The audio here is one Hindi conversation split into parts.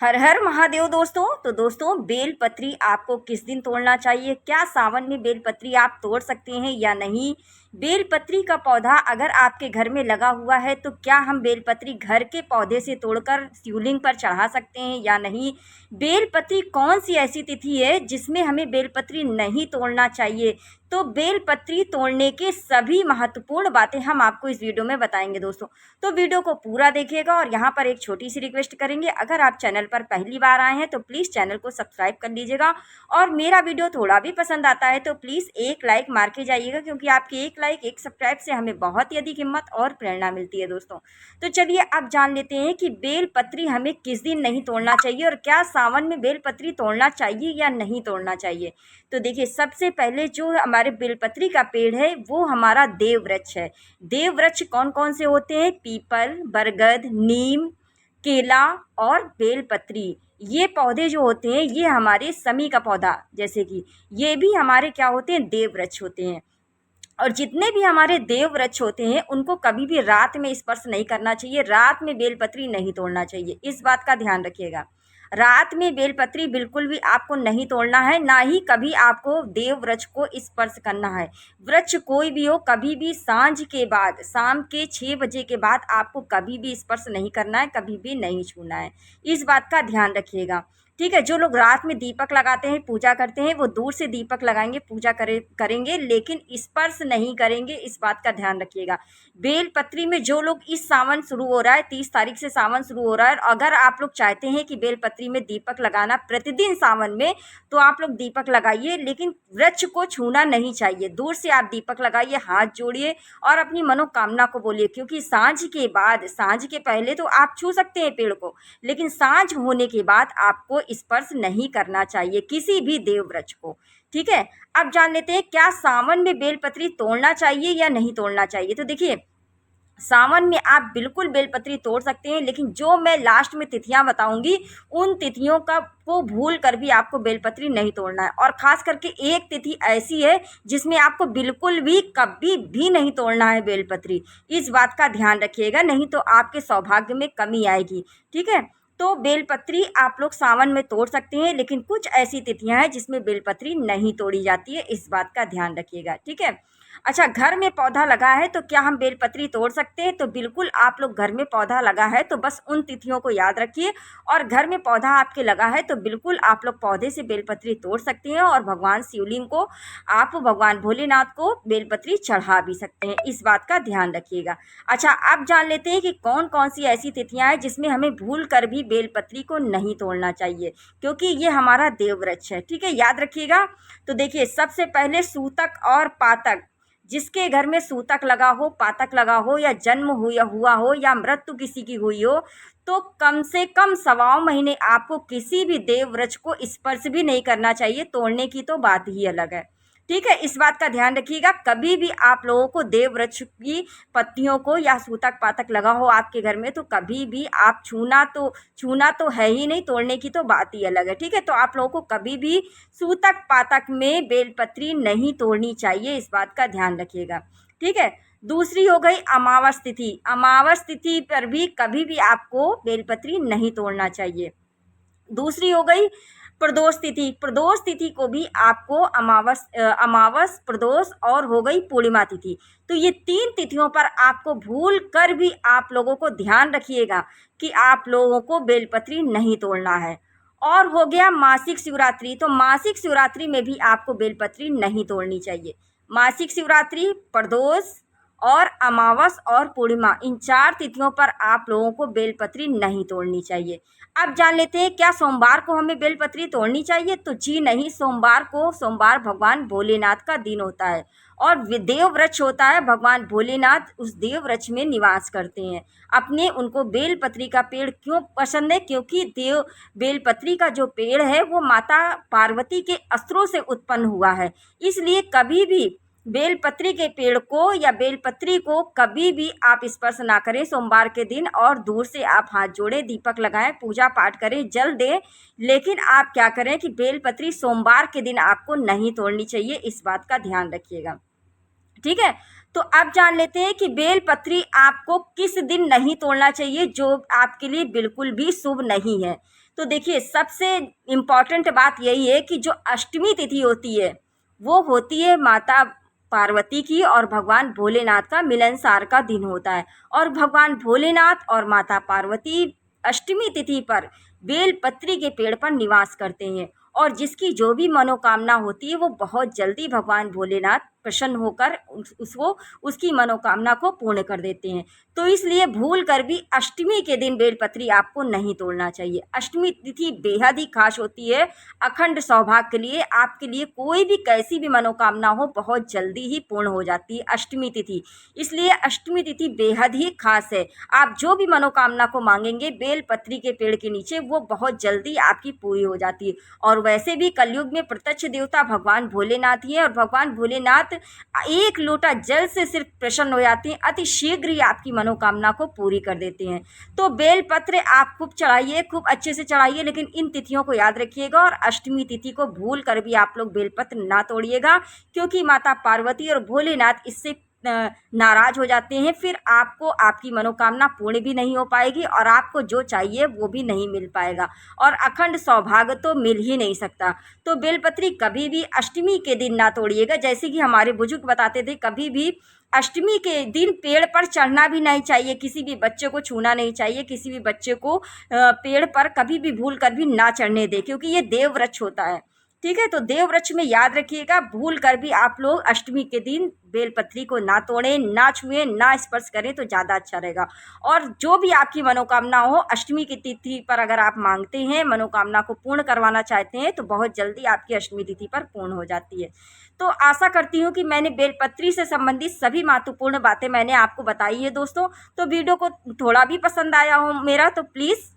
हर हर महादेव दोस्तों। तो दोस्तों, बेलपत्री आपको किस दिन तोड़ना चाहिए? क्या सावन में बेलपत्री आप तोड़ सकते हैं या नहीं? बेलपत्री का पौधा अगर आपके घर में लगा हुआ है तो क्या हम बेलपत्री घर के पौधे से तोड़कर शिवलिंग पर चढ़ा सकते हैं या नहीं? बेलपत्री कौन सी ऐसी तिथि है जिसमें हमें बेलपत्री नहीं तोड़ना चाहिए? तो बेलपत्री तोड़ने के सभी महत्वपूर्ण बातें हम आपको इस वीडियो में बताएंगे दोस्तों। तो वीडियो को पूरा देखिएगा और यहाँ पर एक छोटी सी रिक्वेस्ट करेंगे, अगर आप चैनल पर पहली बार आए हैं तो प्लीज़ चैनल को सब्सक्राइब कर लीजिएगा और मेरा वीडियो थोड़ा भी पसंद आता है तो प्लीज़ एक लाइक मार के जाइएगा, क्योंकि आपकी एक लाइक एक सब्सक्राइब से हमें बहुत ही अधिक हिम्मत और प्रेरणा मिलती है दोस्तों। तो चलिए अब जान लेते हैं कि बेलपत्री हमें किस दिन नहीं तोड़ना चाहिए और क्या सावन में बेलपत्री तोड़ना चाहिए या नहीं तोड़ना चाहिए। तो देखिए, सबसे पहले जो हमारे बेलपत्री का पेड़ है वो हमारा देव वृक्ष है। देव वृक्ष कौन कौन से होते हैं? पीपल, बरगद, नीम, केला और बेलपत्री। ये पौधे जो होते हैं ये हमारे समी का पौधा, जैसे कि ये भी हमारे क्या होते हैं? देव वृक्ष होते हैं। और जितने भी हमारे देव वृक्ष होते हैं उनको कभी भी रात में स्पर्श नहीं करना चाहिए, रात में बेलपत्री नहीं तोड़ना चाहिए, इस बात का ध्यान रखिएगा। रात में बेलपत्री बिल्कुल भी आपको नहीं तोड़ना है, ना ही कभी आपको देव वृक्ष को स्पर्श करना है। वृक्ष कोई भी हो, कभी भी सांझ के बाद, शाम के 6 बजे के बाद आपको कभी भी स्पर्श नहीं करना है, कभी भी नहीं छूना है, इस बात का ध्यान रखिएगा। ठीक है। जो लोग रात में दीपक लगाते हैं, पूजा करते हैं, वो दूर से दीपक लगाएंगे, पूजा करेंगे, लेकिन स्पर्श नहीं करेंगे, इस बात का ध्यान रखिएगा। बेलपत्री में जो लोग, इस सावन शुरू हो रहा है, 30 तारीख से सावन शुरू हो रहा है, अगर आप लोग चाहते हैं कि बेलपत्री में दीपक लगाना प्रतिदिन सावन में, तो आप लोग दीपक लगाइए, लेकिन वृक्ष को छूना नहीं चाहिए। दूर से आप दीपक लगाइए, हाथ जोड़िए और अपनी मनोकामना को बोलिए, क्योंकि सांझ के बाद, सांझ के पहले तो आप छू सकते हैं पेड़ को, लेकिन सांझ होने के बाद आपको स्पर्श नहीं करना चाहिए किसी भी देव वृक्ष को। ठीक है। अब जान लेते हैं क्या सावन में बेलपत्री तोड़ना चाहिए या नहीं तोड़ना चाहिए। तो देखिए, सावन में आप बिल्कुल बेलपत्री तोड़ सकते हैं, लेकिन जो मैं लास्ट में तिथियां बताऊंगी उन तिथियों का को भूल कर भी आपको बेलपत्री नहीं तोड़ना है। और खास करके एक तिथि ऐसी है जिसमें आपको बिल्कुल भी कभी भी नहीं तोड़ना है बेलपत्री, इस बात का ध्यान रखिएगा, नहीं तो आपके सौभाग्य में कमी आएगी। ठीक है। तो बेलपत्री आप लोग सावन में तोड़ सकते हैं, लेकिन कुछ ऐसी तिथियां हैं जिसमें बेलपत्री नहीं तोड़ी जाती है, इस बात का ध्यान रखिएगा। ठीक है। अच्छा, घर में पौधा लगा है तो क्या हम बेलपत्री तोड़ सकते हैं? तो बिल्कुल, आप लोग घर में पौधा लगा है तो बस उन तिथियों को याद रखिए, और घर में पौधा आपके लगा है तो बिल्कुल आप लोग पौधे से बेलपत्री तोड़ सकते हैं और भगवान शिवलिंग को, आप भगवान भोलेनाथ को बेलपत्री चढ़ा भी सकते हैं, इस बात का ध्यान रखिएगा। अच्छा, अब जान लेते हैं कि कौन कौन सी ऐसी तिथियां हैं जिसमें हमें भूल कर भी बेलपत्री को नहीं तोड़ना चाहिए, क्योंकि ये हमारा देव वृक्ष है। ठीक है, याद रखिएगा। तो देखिए, सबसे पहले सूतक और पातक। जिसके घर में सूतक लगा हो, पातक लगा हो, या जन्म हुआ हो या मृत्यु किसी की हुई हो, तो कम से कम 1.25 महीने आपको किसी भी देव वृक्ष को स्पर्श भी नहीं करना चाहिए, तोड़ने की तो बात ही अलग है। ठीक है, इस बात का ध्यान रखिएगा। कभी भी आप लोगों को देव वृक्ष की पत्तियों को, या सूतक पातक लगा हो आपके घर में, तो कभी भी आप छूना तो है ही नहीं, तोड़ने की तो बात ही अलग है। ठीक है। तो आप लोगों को कभी भी सूतक पातक में बेलपत्री नहीं तोड़नी चाहिए, इस बात का ध्यान रखिएगा। ठीक है। दूसरी हो गई अमावस तिथि। अमावस तिथि पर भी कभी भी आपको बेलपत्री नहीं तोड़ना चाहिए। दूसरी हो गई प्रदोष तिथि। प्रदोष तिथि को भी आपको अमावस, प्रदोष और हो गई पूर्णिमा तिथि। तो ये 3 तिथियों पर आपको भूल कर भी आप लोगों को ध्यान रखिएगा कि आप लोगों को बेलपत्री नहीं तोड़ना है। और हो गया मासिक शिवरात्रि। तो मासिक शिवरात्रि में भी आपको बेलपत्री नहीं तोड़नी चाहिए। मासिक शिवरात्रि, प्रदोष और अमावस और पूर्णिमा, इन 4 तिथियों पर आप लोगों को बेलपत्री नहीं तोड़नी चाहिए। अब जान लेते हैं क्या सोमवार को हमें बेलपत्री तोड़नी चाहिए? तो जी नहीं, सोमवार भगवान भोलेनाथ का दिन होता है और देव वृक्ष होता है। भगवान भोलेनाथ उस देव वृक्ष में निवास करते हैं। अपने उनको बेलपत्री का पेड़ क्यों पसंद है? क्योंकि बेलपत्री का जो पेड़ है वो माता पार्वती के अस्त्रों से उत्पन्न हुआ है, इसलिए कभी भी बेलपत्री के पेड़ को या बेलपत्री को कभी भी आप स्पर्श ना करें सोमवार के दिन, और दूर से आप हाथ जोड़ें, दीपक लगाएं, पूजा पाठ करें, जल दें, लेकिन आप क्या करें कि बेलपत्री सोमवार के दिन आपको नहीं तोड़नी चाहिए, इस बात का ध्यान रखिएगा। ठीक है। तो अब जान लेते हैं कि बेलपत्री आपको किस दिन नहीं तोड़ना चाहिए, जो आपके लिए बिल्कुल भी शुभ नहीं है। तो देखिए, सबसे इम्पॉर्टेंट बात यही है कि जो अष्टमी तिथि होती है वो होती है माता पार्वती की और भगवान भोलेनाथ का मिलनसार का दिन होता है। और भगवान भोलेनाथ और माता पार्वती अष्टमी तिथि पर बेलपत्री के पेड़ पर निवास करते हैं, और जिसकी जो भी मनोकामना होती है वो बहुत जल्दी भगवान भोलेनाथ प्रसन्न होकर उसको उसकी मनोकामना को पूर्ण कर देते हैं। तो इसलिए भूल कर भी अष्टमी के दिन बेलपत्री आपको नहीं तोड़ना चाहिए। अष्टमी तिथि बेहद ही खास होती है अखंड सौभाग्य के लिए। आपके लिए कोई भी कैसी भी मनोकामना हो बहुत जल्दी ही पूर्ण हो जाती है अष्टमी तिथि। इसलिए अष्टमी तिथि बेहद ही खास है। आप जो भी मनोकामना को मांगेंगे बेलपत्री के पेड़ के नीचे वो बहुत जल्दी आपकी पूरी हो जाती है। और वैसे भी कलयुग में प्रत्यक्ष देवता भगवान भोलेनाथ ही है, और भगवान भोलेनाथ एक लोटा जल से सिर्फ प्रसन्न हो जाते हैं, अति शीघ्र ही आपकी मनोकामना को पूरी कर देते हैं। तो बेलपत्र आप खूब चढ़ाइए, खूब अच्छे से चढ़ाइए, लेकिन इन तिथियों को याद रखिएगा। और अष्टमी तिथि को भूल कर भी आप लोग बेलपत्र ना तोड़िएगा, क्योंकि माता पार्वती और भोलेनाथ इससे नाराज हो जाते हैं। फिर आपको आपकी मनोकामना पूर्ण भी नहीं हो पाएगी और आपको जो चाहिए वो भी नहीं मिल पाएगा, और अखंड सौभाग्य तो मिल ही नहीं सकता। तो बेलपत्री कभी भी अष्टमी के दिन ना तोड़िएगा। जैसे कि हमारे बुजुर्ग बताते थे, कभी भी अष्टमी के दिन पेड़ पर चढ़ना भी नहीं चाहिए, किसी भी बच्चे को छूना नहीं चाहिए, किसी भी बच्चे को पेड़ पर कभी भी भूल कर भी ना चढ़ने दे, क्योंकि ये देव वृक्ष होता है। ठीक है, तो देव वृक्ष में याद रखिएगा, भूल कर भी आप लोग अष्टमी के दिन बेलपत्री को ना तोड़ें, ना छुएं, ना स्पर्श करें तो ज़्यादा अच्छा रहेगा। और जो भी आपकी मनोकामना हो अष्टमी की तिथि पर अगर आप मांगते हैं, मनोकामना को पूर्ण करवाना चाहते हैं, तो बहुत जल्दी आपकी अष्टमी तिथि पर पूर्ण हो जाती है। तो आशा करती हूँ कि मैंने बेलपत्री से संबंधित सभी महत्वपूर्ण बातें मैंने आपको बताई है दोस्तों। तो वीडियो को थोड़ा भी पसंद आया हो मेरा, तो प्लीज़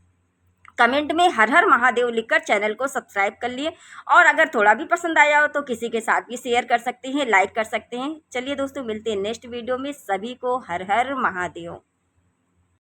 कमेंट में हर हर महादेव लिखकर चैनल को सब्सक्राइब कर लिए। और अगर थोड़ा भी पसंद आया हो तो किसी के साथ भी शेयर कर सकते हैं, लाइक कर सकते हैं। चलिए दोस्तों, मिलते हैं नेक्स्ट वीडियो में। सभी को हर हर महादेव।